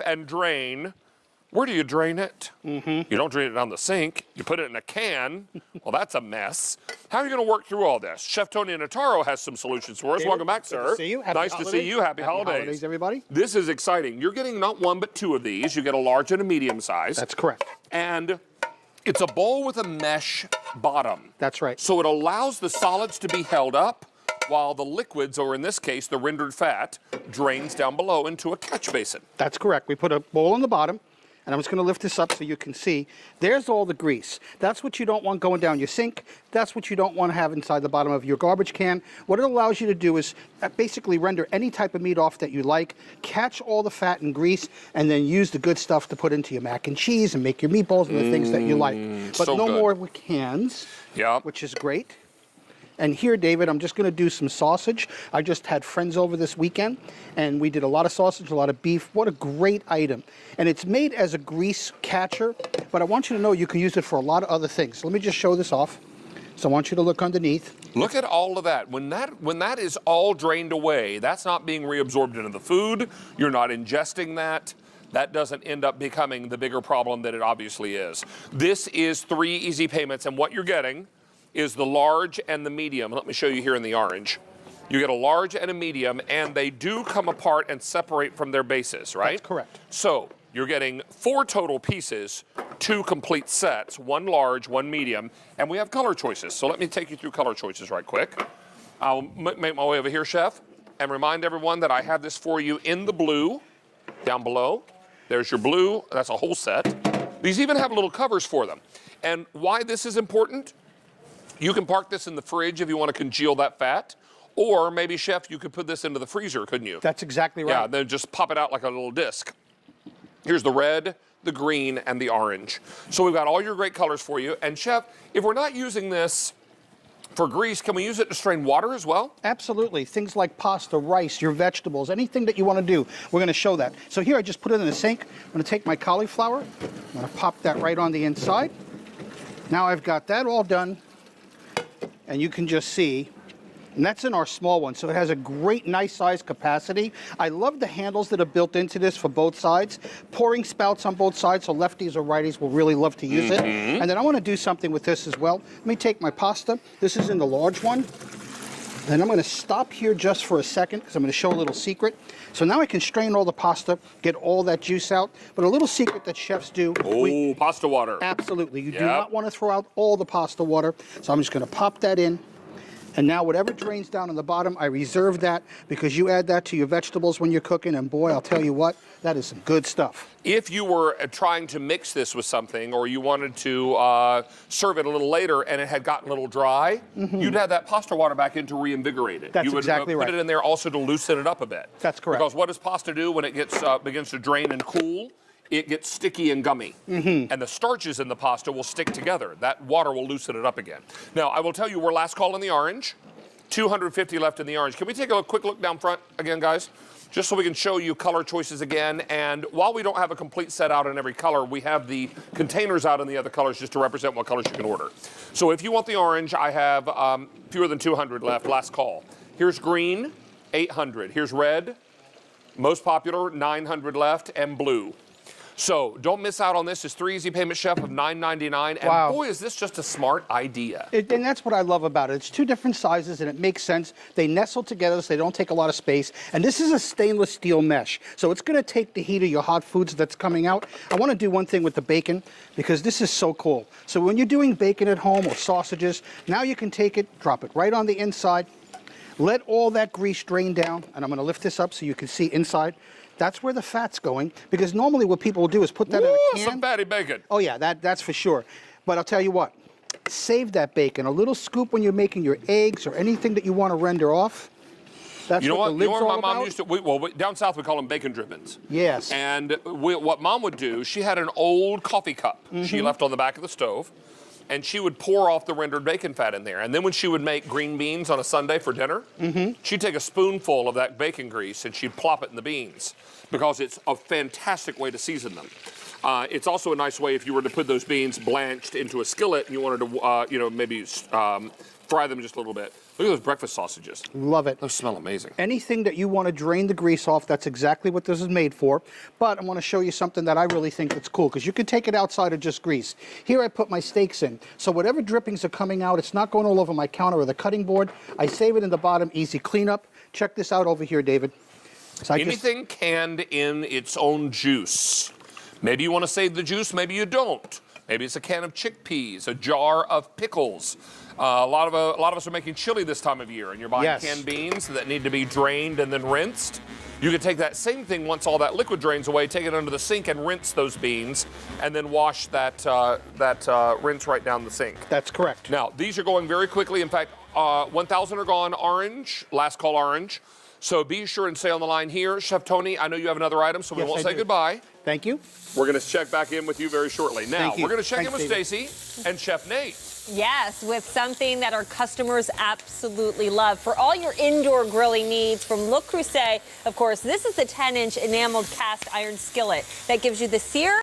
and drain. Where do you drain it? You don't drain it down the sink. You put it in a can. Well, that's a mess. How are you going to work through all this? Chef Tony Notaro has some solutions for us. David, welcome back, sir. Good to see you. Nice to see you. Happy holidays, everybody. This is exciting. You're getting not one but two of these. You get a large and a medium size. That's correct. And it's a bowl with a mesh bottom. That's right. So it allows the solids to be held up while the liquids, or in this case, the rendered fat, drains down below into a catch basin. That's correct. We put a bowl on the bottom, and I'm just going to lift this up so you can see. There's all the grease. That's what you don't want going down your sink. That's what you don't want to have inside the bottom of your garbage can. What it allows you to do is basically render any type of meat off that you like, catch all the fat and grease, and then use the good stuff to put into your mac and cheese and make your meatballs and the things that you like. But so no good. more with cans, Yep. which is great. And here, David, I'm just going to do some sausage. I just had friends over this weekend, and we did a lot of sausage, a lot of beef. What a great item. And it's made as a grease catcher, but I want you to know you can use it for a lot of other things. Let me just show this off. So I want you to look underneath. Look at all of that. When that is all drained away, that's not being reabsorbed into the food. You're not ingesting that. That doesn't end up becoming the bigger problem that it obviously is. This is 3 easy payments, and what you're getting is the large and the medium. Let me show you here in the orange. You get a large and a medium, and they do come apart and separate from their bases, right? That's correct. So you're getting 4 total pieces, 2 complete sets, 1 large, 1 medium, and we have color choices. So let me take you through color choices right quick. I'll make my way over here, Chef, and remind everyone that I have this for you in the blue down below. There's your blue. That's a whole set. These even have little covers for them. And why this is important? You can park this in the fridge if you want to congeal that fat, or maybe, Chef, you could put this into the freezer, couldn't you? That's exactly right. Yeah, then just pop it out like a little disc. Here's the red, the green, and the orange. So we've got all your great colors for you. And Chef, if we're not using this for grease, can we use it to strain water as well? Absolutely. Things like pasta, rice, your vegetables, anything that you want to do, we're going to show that. So here I just put it in the sink. I'm going to take my cauliflower. I'm going to pop that right on the inside. Now I've got that all done. And you can just see, and that's in our small one, so it has a great, nice size capacity. I love the handles that are built into this for both sides. Pouring spouts on both sides, so lefties or righties will really love to use it. And then I want to do something with this as well. Let me take my pasta. This is in the large one. Then I'm going to stop here just for a second because I'm going to show a little secret. So now I can strain all the pasta, get all that juice out. But a little secret that chefs do. Pasta water. Absolutely. You do not want to throw out all the pasta water. So I'm just going to pop that in. And now whatever drains down on the bottom, I reserve that because you add that to your vegetables when you're cooking. And boy, I'll tell you what, that is some good stuff. If you were trying to mix this with something, or you wanted to serve it a little later and it had gotten a little dry, you'd add that pasta water back in to reinvigorate it. That's you would exactly right. Put it in there also to loosen it up a bit. That's correct. Because what does pasta do when it gets begins to drain and cool? It gets sticky and gummy. And the starches in the pasta will stick together. That water will loosen it up again. Now, I will tell you, we're last call in the orange. 250 left in the orange. Can we take a quick look down front again, guys? Just so we can show you color choices again. And while we don't have a complete set out in every color, we have the containers out in the other colors just to represent what colors you can order. So if you want the orange, I have fewer than 200 left, last call. Here's green, 800. Here's red, most popular, 900 left, and blue. So don't miss out on this. It's 3 easy payment, Chef, of $9.99. And wow. Boy, is this just a smart idea. And that's what I love about it. It's 2 different sizes, and it makes sense. They nestle together, so they don't take a lot of space. And this is a stainless steel mesh, so it's going to take the heat of your hot foods that's coming out. I want to do one thing with the bacon, because this is so cool. So when you're doing bacon at home or sausages, now you can take it, drop it right on the inside, let all that grease drain down, and I'm going to lift this up so you can see inside. That's where the fat's going, because normally what people will do is put that in a can. Some fatty bacon. Oh yeah, that's for sure. But I'll tell you what, save that bacon. A little scoop when you're making your eggs or anything that you want to render off. That's what the lid's all my mom about. used to, down south we call them bacon drippings. Yes. And what Mom would do, she had an old coffee cup she left on the back of the stove, and she would pour off the rendered bacon fat in there. And then when she would make green beans on a Sunday for dinner, she'd take a spoonful of that bacon grease and she'd plop it in the beans, because it's a fantastic way to season them. It's also a nice way if you were to put those beans blanched into a skillet and you wanted to, maybe Fry them just a little bit. Look at those breakfast sausages. Love it. Those smell amazing. Anything that you want to drain the grease off, that's exactly what this is made for. But I want to show you something that I really think that's cool, because you can take it outside of just grease. Here I put my steaks in. So whatever drippings are coming out, it's not going all over my counter or the cutting board. I save it in the bottom, easy cleanup. Check this out over here, David. So Anything canned in its own juice. Maybe you want to save the juice, maybe you don't. Maybe it's a can of chickpeas, a jar of pickles. A lot of us are making chili this time of year, and you're buying canned beans that need to be drained and then rinsed. You can take that same thing once all that liquid drains away, take it under the sink and rinse those beans, and then wash that rinse right down the sink. That's correct. Now, these are going very quickly. In fact, 1,000 are gone orange, last call orange. So be sure and stay on the line here. Chef Tony, I know you have another item, so we won't say goodbye. Thank you. We're going to check back in with you very shortly. Now, we're going to check in with Stacy and Chef Nate. Yes, with something that our customers absolutely love. For all your indoor grilling needs from Le Creuset, of course, this is the 10-inch enameled cast iron skillet that gives you the sear